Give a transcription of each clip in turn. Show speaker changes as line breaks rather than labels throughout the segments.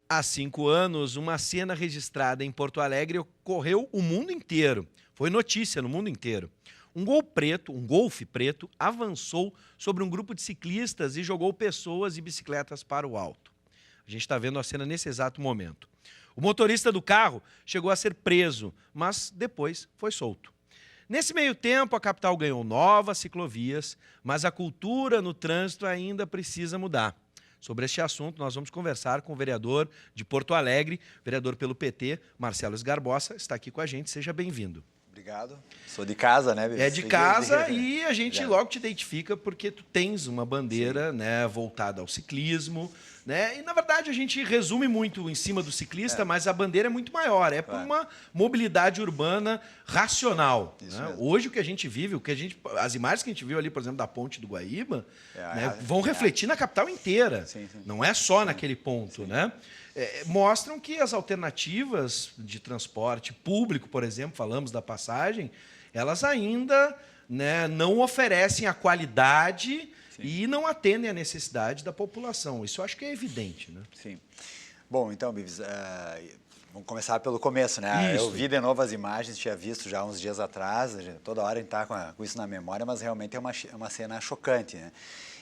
Há 5 anos, uma cena registrada em Porto Alegre ocorreu o mundo inteiro. Foi notícia no mundo inteiro. Um gol preto, um Golfe preto, avançou sobre um grupo de ciclistas e jogou pessoas e bicicletas para o alto. A gente está vendo a cena nesse exato momento. O motorista do carro chegou a ser preso, mas depois foi solto. Nesse meio tempo, a capital ganhou novas ciclovias, mas a cultura no trânsito ainda precisa mudar. Sobre este assunto, nós vamos conversar com o vereador de Porto Alegre, vereador pelo PT, Marcelo Esgarbosa, está aqui com a gente, seja bem-vindo.
Obrigado. Sou de casa, né?
É de casa e a gente logo te identifica porque tu tens uma bandeira, né, voltada ao ciclismo, né? E, na verdade, a gente resume muito em cima do ciclista, mas a bandeira é muito maior. É por uma mobilidade urbana racional. Né? Hoje, o que a gente vive, as imagens que a gente viu ali, por exemplo, da ponte do Guaíba, né, vão refletir na capital inteira.
Sim.
Não é só naquele ponto, né? Mostram que as alternativas de transporte público, por exemplo, falamos da passagem, elas ainda, né, não oferecem a qualidade e não atendem à necessidade da população. Isso eu acho que é evidente, né?
Sim. Bom, então, Bives, vamos começar pelo começo, né?
Isso.
Eu vi de novo as imagens, tinha visto já uns dias atrás, toda hora a gente está com isso na memória, mas realmente é uma cena chocante, né?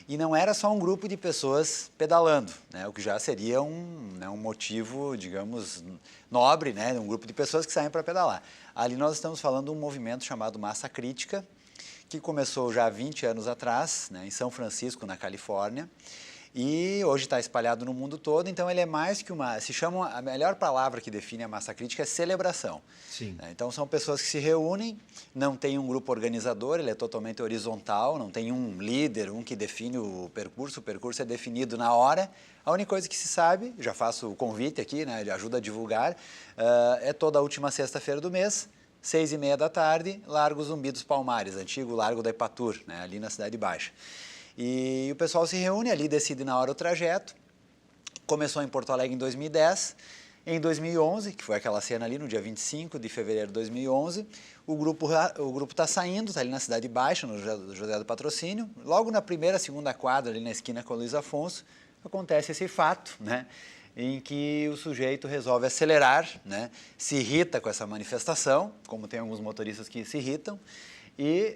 E não era só um grupo de pessoas pedalando, né? O que já seria um motivo, digamos, nobre, né? Um grupo de pessoas que saem para pedalar. Ali nós estamos falando de um movimento chamado Massa Crítica, que começou já há 20 anos atrás, né, em São Francisco, na Califórnia, e hoje está espalhado no mundo todo. Então ele é mais que a melhor palavra que define a massa crítica é celebração.
Sim.
Então são pessoas que se reúnem, não tem um grupo organizador, ele é totalmente horizontal, não tem um líder, um que define o percurso é definido na hora. A única coisa que se sabe, já faço o convite aqui, né, ajuda a divulgar, é toda a última sexta-feira do mês, 6h30 da tarde, Largo Zumbi dos Palmares, antigo Largo da Ipatur, né, ali na Cidade Baixa. E o pessoal se reúne ali, decide na hora o trajeto. Começou em Porto Alegre em 2010. Em 2011, que foi aquela cena ali no dia 25 de fevereiro de 2011, o grupo está saindo, está ali na Cidade Baixa, no José do Patrocínio. Logo na primeira, segunda quadra, ali na esquina com o Luiz Afonso, acontece esse fato, né? Em que o sujeito resolve acelerar, né? Se irrita com essa manifestação, como tem alguns motoristas que se irritam, e,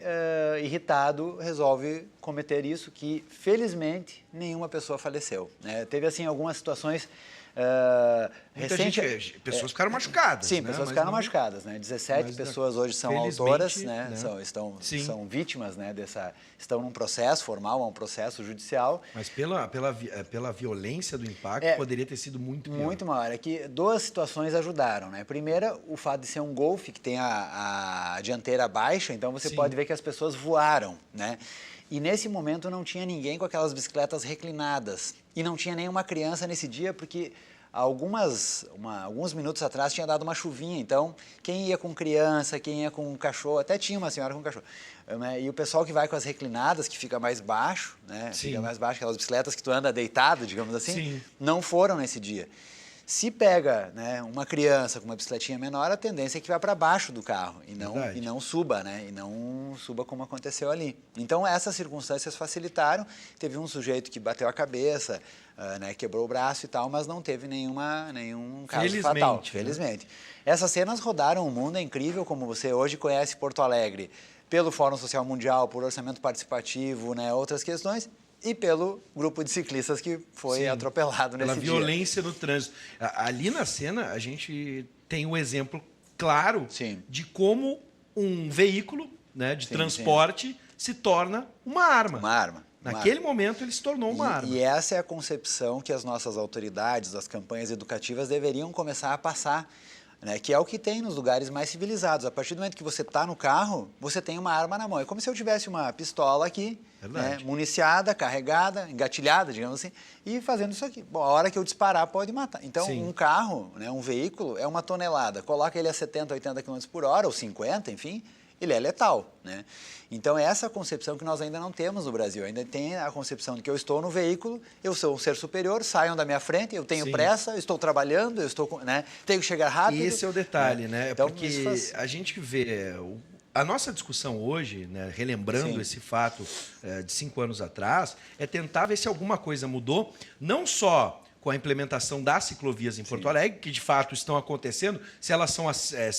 irritado, resolve cometer isso, que, felizmente, nenhuma pessoa faleceu, né? Teve, assim, algumas situações recentes...
Pessoas ficaram machucadas.
Sim,
né?
pessoas ficaram machucadas, né? 17 pessoas hoje são autoras, né? São vítimas, né, estão num processo formal, um processo judicial.
Mas pela violência do impacto, poderia ter sido muito pior.
Muito maior. É que duas situações ajudaram, né? Primeira, o fato de ser um Golfe que tem a dianteira baixa, então você pode ver que as pessoas voaram, né? E nesse momento não tinha ninguém com aquelas bicicletas reclinadas. E não tinha nenhuma criança nesse dia, porque alguns minutos atrás tinha dado uma chuvinha. Então, quem ia com criança, quem ia com cachorro, até tinha uma senhora com cachorro. E o pessoal que vai com as reclinadas, que fica mais baixo, né? Fica mais baixo, aquelas bicicletas que tu anda deitado, digamos assim, não foram nesse dia. Se pega, né, uma criança com uma bicicletinha menor, a tendência é que vá para baixo do carro e não suba, né? E não suba como aconteceu ali. Então, essas circunstâncias facilitaram. Teve um sujeito que bateu a cabeça, né, quebrou o braço e tal, mas não teve nenhum caso fatal, felizmente. Essas cenas rodaram o mundo, é incrível como você hoje conhece Porto Alegre pelo Fórum Social Mundial, por orçamento participativo, né, outras questões, e pelo grupo de ciclistas que foi atropelado nesse dia.
Pela violência no trânsito. Ali na cena, a gente tem um exemplo claro de como um veículo, né, de transporte se torna uma arma.
Uma arma.
Naquele momento, ele se tornou uma arma.
E essa é a concepção que as nossas autoridades, as campanhas educativas deveriam começar a passar, né, que é o que tem nos lugares mais civilizados. A partir do momento que você está no carro, você tem uma arma na mão. É como se eu tivesse uma pistola aqui, né, municiada, carregada, engatilhada, digamos assim, e fazendo isso aqui. Bom, a hora que eu disparar pode matar. Então, um carro, né, um veículo, é uma tonelada. Coloca ele a 70, 80 km por hora, ou 50, enfim, ele é letal, né? Então, é essa concepção que nós ainda não temos no Brasil. Ainda tem a concepção de que eu estou no veículo, eu sou um ser superior, saiam da minha frente, eu tenho pressa, eu estou trabalhando, né, tenho que chegar rápido.
E esse é o detalhe, né?
Então,
porque a gente vê... A nossa discussão hoje, né, relembrando esse fato de 5 anos atrás, é tentar ver se alguma coisa mudou, não só com a implementação das ciclovias em Porto Alegre, que de fato estão acontecendo. Se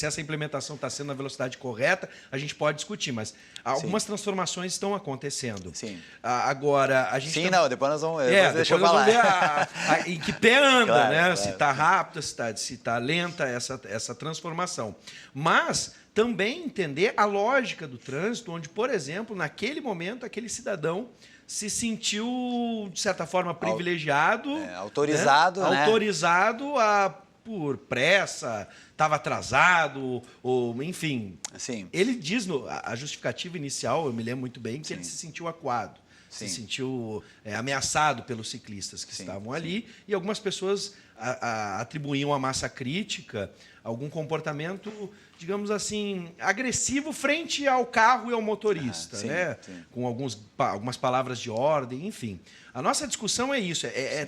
essa implementação está sendo na velocidade correta, a gente pode discutir, mas algumas transformações estão acontecendo.
Sim.
Agora, a gente...
Sim, não, depois nós vamos...
deixa eu falar. Ver em que pé anda,
claro,
né?
Claro.
Se está rápida, se está lenta essa transformação. Mas também entender a lógica do trânsito, onde, por exemplo, naquele momento, aquele cidadão se sentiu, de certa forma, privilegiado.
Autorizado, né?
Autorizado por pressa, estava atrasado, ou enfim.
Sim.
Ele diz, a justificativa inicial, eu me lembro muito bem, que
Sim.
ele se sentiu acuado.
Sim.
Se sentiu ameaçado pelos ciclistas que estavam ali, e algumas pessoas atribuíam à massa crítica algum comportamento, digamos assim, agressivo frente ao carro e ao motorista, né?
Sim.
Com algumas palavras de ordem, enfim. A nossa discussão é isso,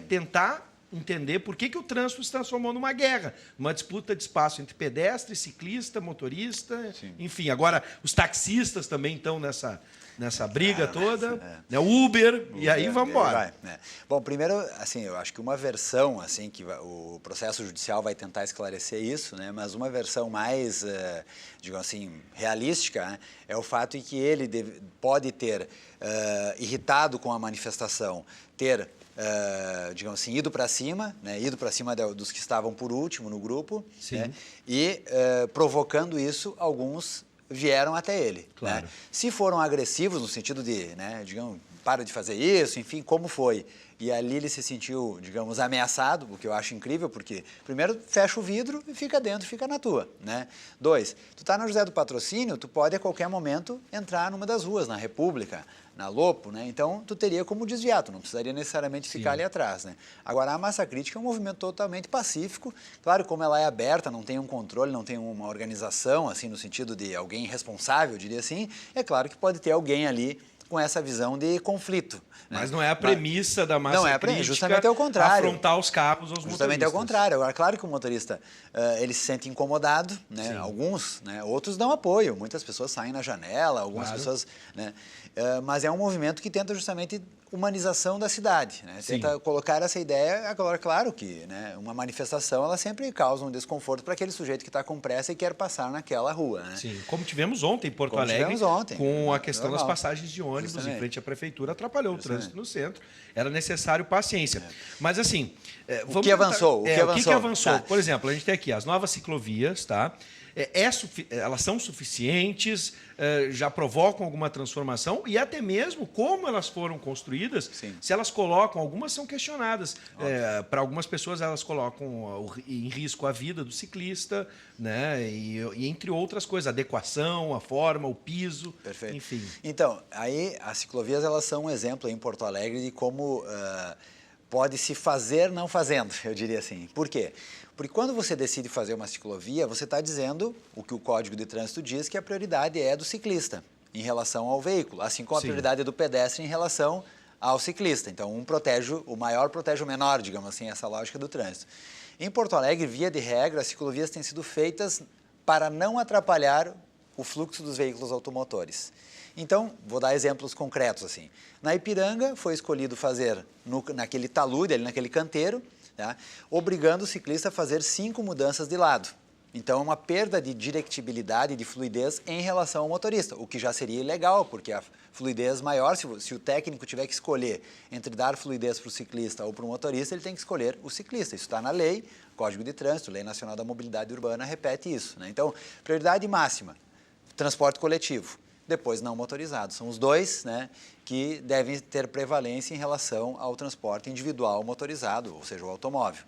tentar entender por que o trânsito se transformou numa guerra, numa disputa de espaço entre pedestre, ciclista, motorista, enfim. Agora, os taxistas também estão nessa briga toda, né? Uber, e aí vamos embora.
Bom, primeiro, assim, eu acho que uma versão, assim, que o processo judicial vai tentar esclarecer isso, né? Mas uma versão mais, digamos assim, realística, né? É o fato de que ele pode ter irritado com a manifestação, ter digamos assim, ido para cima, né? Ido para cima dos que estavam por último no grupo, né? E provocando isso, alguns vieram até ele.
Claro.
Né? Se foram agressivos no sentido de, né, digamos, para de fazer isso, enfim, como foi? E ali ele se sentiu, digamos, ameaçado, o que eu acho incrível, porque, primeiro, fecha o vidro e fica dentro, fica na tua, né? 2, tu tá na José do Patrocínio, tu pode a qualquer momento entrar numa das ruas, na República, na Lopo, né? Então, tu teria como desviar, tu não precisaria necessariamente ficar ali atrás, né? Agora, a massa crítica é um movimento totalmente pacífico, claro, como ela é aberta, não tem um controle, não tem uma organização, assim, no sentido de alguém responsável, eu diria assim, é claro que pode ter alguém ali com essa visão de conflito.
Mas não é a premissa da massa crítica,
justamente ao contrário.
Afrontar os carros aos motoristas.
Justamente ao contrário. Agora, claro que o motorista ele se sente incomodado, né? Alguns, né? Outros dão apoio, muitas pessoas saem na janela, algumas pessoas... Né? Mas é um movimento que tenta justamente humanização da cidade, né? Tenta colocar essa ideia. Agora, claro que, né, uma manifestação ela sempre causa um desconforto para aquele sujeito que está com pressa e quer passar naquela rua. Né?
Sim, como tivemos ontem em Porto Alegre, com a questão das passagens de ônibus em frente à prefeitura, atrapalhou o trânsito no centro. Era necessário paciência. Mas assim,
o que avançou?
O que avançou? Tá. Por exemplo, a gente tem aqui as novas ciclovias, tá? Elas são suficientes, já provocam alguma transformação e até mesmo como elas foram construídas, se elas colocam, algumas são questionadas. Para algumas pessoas elas colocam em risco a vida do ciclista, né? E entre outras coisas, a adequação, a forma, o piso, enfim.
Então, aí as ciclovias elas são um exemplo em Porto Alegre de como pode se fazer não fazendo, eu diria assim. Por quê? Porque quando você decide fazer uma ciclovia, você está dizendo o que o Código de Trânsito diz, que a prioridade é do ciclista em relação ao veículo, assim como a prioridade é do pedestre em relação ao ciclista. Então, o maior protege o menor, digamos assim, essa lógica do trânsito. Em Porto Alegre, via de regra, as ciclovias têm sido feitas para não atrapalhar o fluxo dos veículos automotores. Então, vou dar exemplos concretos assim. Na Ipiranga, foi escolhido fazer naquele talude, ali naquele canteiro, tá? Obrigando o ciclista a fazer 5 mudanças de lado. Então, é uma perda de directibilidade, de fluidez em relação ao motorista, o que já seria ilegal, porque a fluidez maior, se o técnico tiver que escolher entre dar fluidez para o ciclista ou para o motorista, ele tem que escolher o ciclista. Isso está na lei, Código de Trânsito, Lei Nacional da Mobilidade Urbana repete isso, né? Então, prioridade máxima, transporte coletivo. Depois não motorizado. São os dois, né, que devem ter prevalência em relação ao transporte individual motorizado, ou seja, o automóvel.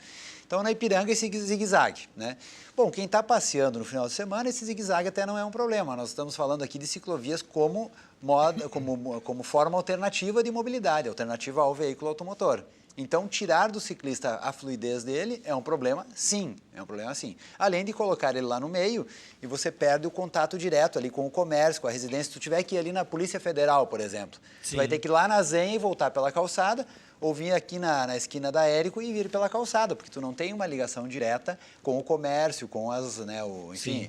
Então, na Ipiranga, esse zigue-zague, né? Bom, quem está passeando no final de semana, esse zigue-zague até não é um problema. Nós estamos falando aqui de ciclovias como forma alternativa de mobilidade, alternativa ao veículo automotor. Então, tirar do ciclista a fluidez dele é um problema, sim, Além de colocar ele lá no meio e você perde o contato direto ali com o comércio, com a residência. Se tu tiver que ir ali na Polícia Federal, por exemplo, você vai ter que ir lá na Zenha e voltar pela calçada, ou vir aqui na esquina da Érico e vir pela calçada, porque tu não tem uma ligação direta com o comércio, com as, né, enfim.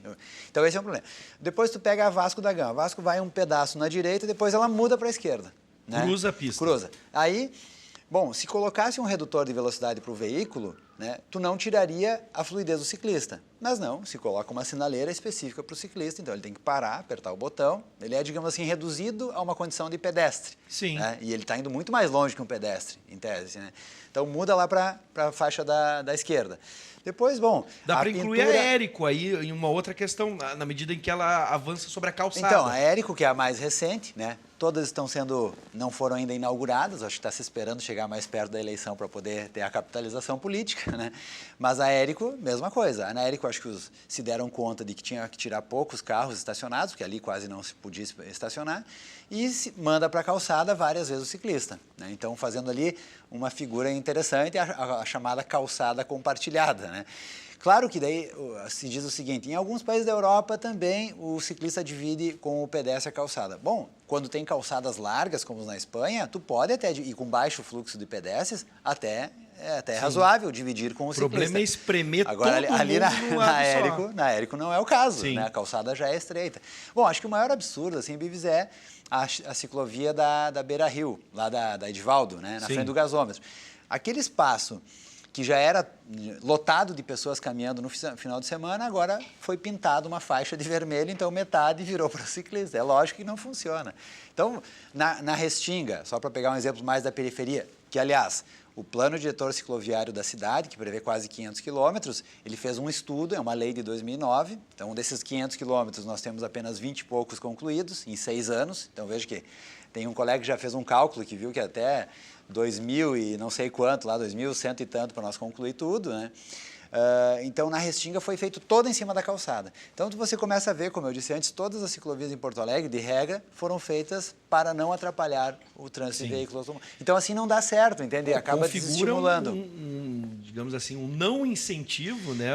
Então, esse é um problema. Depois tu pega a Vasco da Gama. A Vasco vai um pedaço na direita e depois ela muda para a esquerda. Né?
Cruza a pista.
Cruza. Aí... Bom, se colocasse um redutor de velocidade para o veículo, né, tu não tiraria a fluidez do ciclista. Mas não, se coloca uma sinaleira específica para o ciclista, então ele tem que parar, apertar o botão. Ele é, digamos assim, reduzido a uma condição de pedestre.
Sim.
Né? E ele está indo muito mais longe que um pedestre, em tese. Né? Então muda lá para a faixa da esquerda. Depois, bom...
Dá para incluir a Érico aí em uma outra questão, na medida em que ela avança sobre a calçada.
Então, a Érico, que é a mais recente, né? Todas não foram ainda inauguradas, acho que está se esperando chegar mais perto da eleição para poder ter a capitalização política, né? Mas a Érico, mesma coisa. Na Érico, acho que se deram conta de que tinha que tirar poucos carros estacionados, porque ali quase não se podia estacionar, e manda para a calçada várias vezes o ciclista, né? Então, fazendo ali uma figura interessante, a chamada calçada compartilhada, né? Claro que daí se diz o seguinte, em alguns países da Europa também o ciclista divide com o pedestre a calçada. Bom, quando tem calçadas largas, como na Espanha, tu pode até, e com baixo fluxo de pedestres, até razoável dividir com o ciclista.
O problema é espremer
agora,
todo
ali
mundo
na Érico não é o caso,
Sim.
né? A calçada já é estreita. Bom, acho que o maior absurdo, assim, Bives, é a ciclovia da Beira Rio, lá da Edivaldo, né? Na
Sim.
frente do gasômetro. Aquele espaço que já era lotado de pessoas caminhando no final de semana, agora foi pintado uma faixa de vermelho, então metade virou para o ciclista. É lógico que não funciona. Então, na Restinga, só para pegar um exemplo mais da periferia, que, aliás, o plano diretor cicloviário da cidade, que prevê quase 500 quilômetros, ele fez um estudo, é uma lei de 2009, então desses 500 quilômetros nós temos apenas 20 e poucos concluídos em 6 anos, então veja que tem um colega que já fez um cálculo que viu que até 2000 e não sei quanto, lá 2100 e tanto para nós concluir tudo, né? Então, na Restinga foi feito todo em cima da calçada. Então, você começa a ver, como eu disse antes, todas as ciclovias em Porto Alegre, de regra, foram feitas para não atrapalhar o trânsito de veículos. Então, assim não dá certo, entende? Acaba desestimulando.
Digamos assim, um não incentivo, né?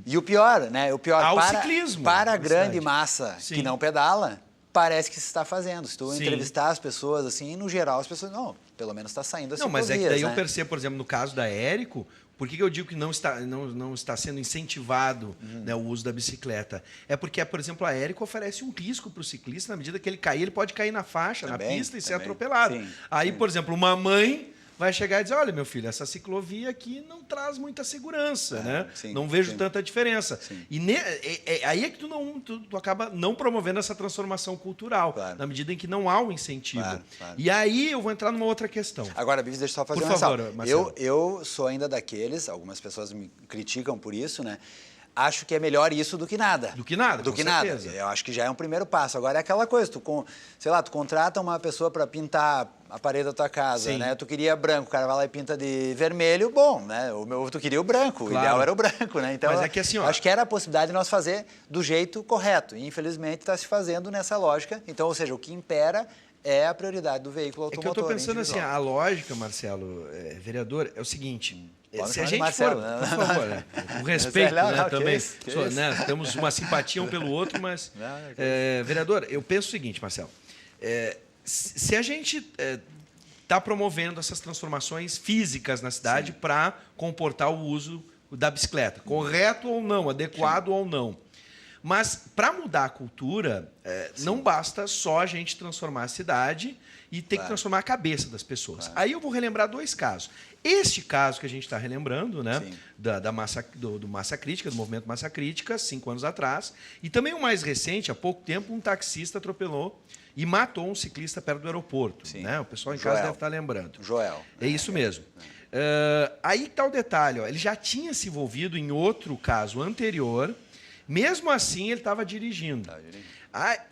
E o pior, né? O pior
ao ciclismo.
Para a grande massa
Sim.
que não pedala, parece que se está fazendo. Se tu
Sim.
entrevistar as pessoas, assim, no geral, as pessoas, não, pelo menos está saindo as
Não,
ciclovias,
mas é que daí
né?
eu percebo, por exemplo, no caso da Érico, por que eu digo que não está sendo incentivado, né, o uso da bicicleta? É porque, por exemplo, a Érico oferece um risco para o ciclista, na medida que ele cair, ele pode cair na faixa, na pista e ser atropelado.
Sim,
Aí,
sim.
por exemplo, uma mãe vai chegar e dizer, olha, meu filho, essa ciclovia aqui não traz muita segurança, né?
Sim,
não vejo
sim.
tanta diferença.
Sim.
E aí é que tu acaba não promovendo essa transformação cultural,
Claro.
na medida em que não há um incentivo.
Claro, claro.
E aí eu vou entrar numa outra questão.
Agora, Bives, deixa eu só fazer
Por
uma
favor,
ressalva.
Marcelo.
Eu sou ainda daqueles, algumas pessoas me criticam por isso, né? Acho que é melhor isso do que nada.
Do que nada,
Do
com
que
certeza.
nada. Eu acho que já é um primeiro passo. Agora é aquela coisa, tu contrata uma pessoa para pintar a parede da tua casa,
Sim.
né? Tu queria branco, o cara vai lá e pinta de vermelho, bom, né? Tu queria o branco,
Claro.
o ideal era o branco, né? Então,
Mas é que assim, ó,
acho que era a possibilidade de nós fazer do jeito correto. E, infelizmente, está se fazendo nessa lógica. Então, ou seja, o que impera é a prioridade do veículo
É que eu
automotor.
estou pensando assim,
individual.
a lógica, Marcelo, vereador, é o seguinte.
Pode
Se a
chamar de
gente
Marcelo,
for,
né?
por favor, né? Com respeito,
Não,
né,
que
também.
isso, que isso.
Né, temos uma simpatia um pelo outro, mas... vereador, eu penso o seguinte, Marcelo. Se a gente está promovendo essas transformações físicas na cidade para comportar o uso da bicicleta, correto ou não, adequado ou não. Mas, para mudar a cultura, não basta só a gente transformar a cidade e ter que transformar a cabeça das pessoas. Aí eu vou relembrar 2 casos. Este caso que a gente está relembrando, né, do Massa Crítica, do movimento Massa Crítica, 5 anos atrás, e também o mais recente, há pouco tempo, um taxista atropelou e matou um ciclista perto do aeroporto. Né? O pessoal em casa deve estar lembrando.
Joel.
É isso mesmo. Aí está o detalhe. Ó, ele já tinha se envolvido em outro caso anterior. Mesmo assim, ele estava dirigindo.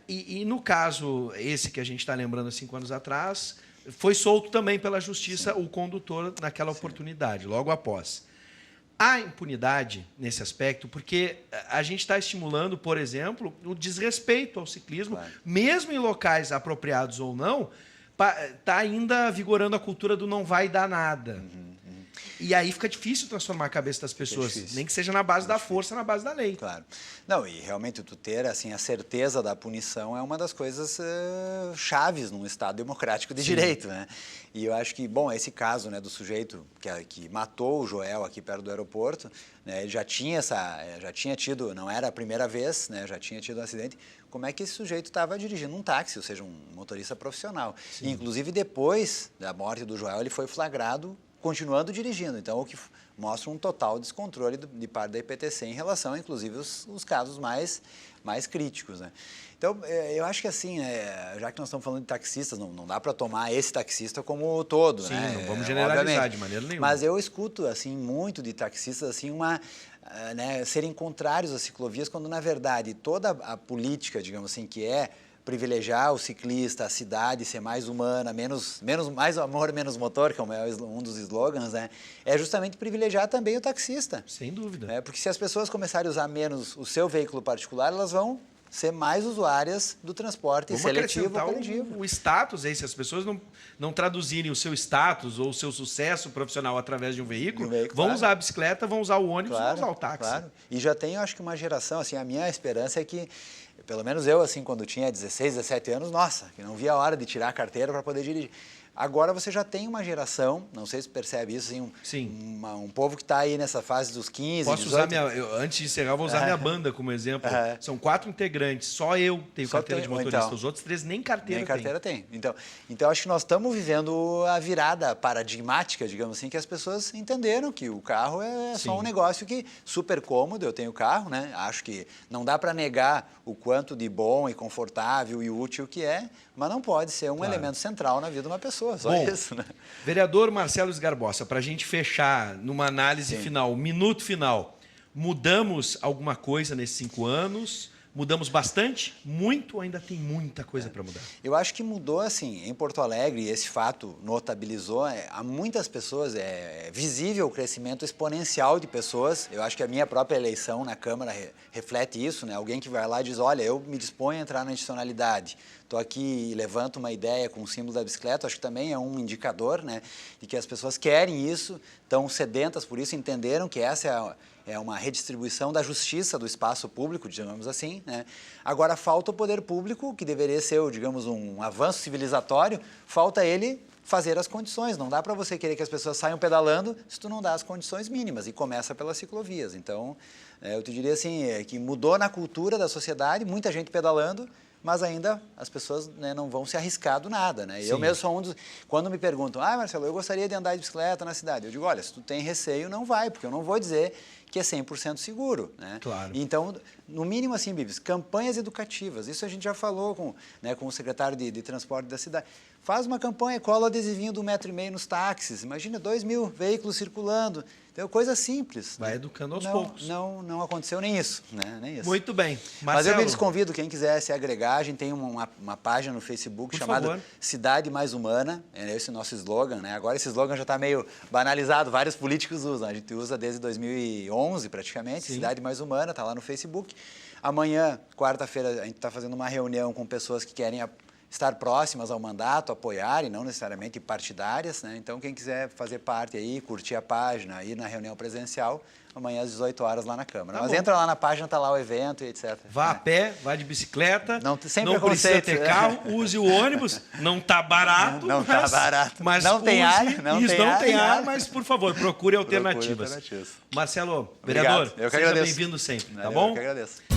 E no caso, esse que a gente está lembrando há 5 anos atrás, foi solto também pela justiça o condutor naquela oportunidade, logo após. Há impunidade nesse aspecto, porque a gente está estimulando, por exemplo, o desrespeito ao ciclismo, mesmo em locais apropriados ou não, está ainda vigorando a cultura do não vai dar nada. E aí fica difícil transformar a cabeça das pessoas,
difícil.
nem que seja na base da força, na base da lei.
Claro. Não, e realmente tu ter assim, a certeza da punição é uma das coisas chaves num Estado democrático de direito, né? E eu acho que, bom, esse caso, né, do sujeito que matou o Joel aqui perto do aeroporto, né, ele já tinha tido, não era a primeira vez, né, já tinha tido um acidente. Como é que esse sujeito estava dirigindo um táxi, ou seja, um motorista profissional? E, inclusive, depois da morte do Joel, ele foi flagrado continuando dirigindo. Então, o que mostra um total descontrole de parte da IPTC em relação, inclusive, os casos mais críticos, né? Então, eu acho que assim, já que nós estamos falando de taxistas, não dá para tomar esse taxista como todo,
Sim,
né?
não vamos generalizar
Obviamente.
de maneira nenhuma.
Mas eu escuto, assim, muito de taxistas, assim, né, serem contrários às ciclovias, quando, na verdade, toda a política, digamos assim, que é privilegiar o ciclista, a cidade ser mais humana, mais amor, menos motor, que é um dos slogans, né? É justamente privilegiar também o taxista.
Sem dúvida.
Né? Porque se as pessoas começarem a usar menos o seu veículo particular, elas vão ser mais usuárias do transporte seletivo ou coletivo.
O status aí, se as pessoas não traduzirem o seu status ou o seu sucesso profissional através de um veículo, vão
claro.
usar a bicicleta, vão usar o ônibus, vão usar o táxi.
Claro. E já tem, eu acho que uma geração, assim, a minha esperança é que, pelo menos eu, assim, quando tinha 16, 17 anos, nossa, que não via a hora de tirar a carteira para poder dirigir. Agora você já tem uma geração, não sei se percebe isso, assim, um povo que está aí nessa fase dos 15,
Posso
18...
antes de encerrar, eu vou usar minha banda como exemplo. São 4 integrantes, só eu tenho carteira de motorista. Então, os outros 3 nem carteira
tem. Então, acho que nós estamos vivendo a virada paradigmática, digamos assim, que as pessoas entenderam que o carro é só um negócio que super cômodo, eu tenho carro, né? Acho que não dá para negar o quanto de bom e confortável e útil que é, mas não pode ser um elemento central na vida de uma pessoa, só isso, né?
Vereador Marcelo Sgarbossa, para a gente fechar numa análise final, minuto final, mudamos alguma coisa nesses 5 anos? Mudamos bastante? Muito ou ainda tem muita coisa para mudar?
Eu acho que mudou, assim, em Porto Alegre, esse fato notabilizou, há muitas pessoas, é visível o crescimento exponencial de pessoas. Eu acho que a minha própria eleição na Câmara reflete isso, né? Alguém que vai lá e diz, olha, eu me disponho a entrar na institucionalidade, estou aqui e levanto uma ideia com o símbolo da bicicleta, acho que também é um indicador, né, de que as pessoas querem isso, estão sedentas por isso, entenderam que essa é uma redistribuição da justiça do espaço público, digamos assim, né? Agora falta o poder público, que deveria ser, digamos, um avanço civilizatório, falta ele fazer as condições. Não dá para você querer que as pessoas saiam pedalando se tu não dá as condições mínimas, e começa pelas ciclovias. Então, eu te diria assim, que mudou na cultura da sociedade, muita gente pedalando, mas ainda as pessoas, né, não vão se arriscar do nada, né? Eu mesmo sou um dos... Quando me perguntam, Marcelo, eu gostaria de andar de bicicleta na cidade, eu digo, olha, se tu tem receio, não vai, porque eu não vou dizer que é 100% seguro, né?
Claro.
Então, no mínimo assim, Bibis, campanhas educativas, isso a gente já falou com o secretário de transporte da cidade. Faz uma campanha, cola o adesivinho do 1,5 m nos táxis, imagina 2.000 veículos circulando, então, coisa simples.
Vai educando aos poucos.
Não aconteceu nem isso, né? Nem isso.
Muito bem.
Marcelo, mas eu me convido, quem quiser se agregar, a gente tem uma página no Facebook chamada Cidade Mais Humana, é esse nosso slogan, né? Agora esse slogan já está meio banalizado, vários políticos usam, a gente usa desde 2011 praticamente, Cidade Mais Humana, está lá no Facebook. Amanhã, quarta-feira, a gente está fazendo uma reunião com pessoas que querem estar próximas ao mandato, apoiarem, não necessariamente partidárias, né? Então, quem quiser fazer parte aí, curtir a página, ir na reunião presencial, amanhã às 18 horas lá na Câmara. Mas entra lá na página, tá lá o evento e etc.
Vá a pé, vá de bicicleta,
não
precisa ter carro, use o ônibus, não tá barato.
Não tá barato.
Mas
não tem ar,
não tem ar, mas por favor, procure alternativas. Marcelo, vereador, seja bem-vindo sempre, tá bom?
Eu que agradeço.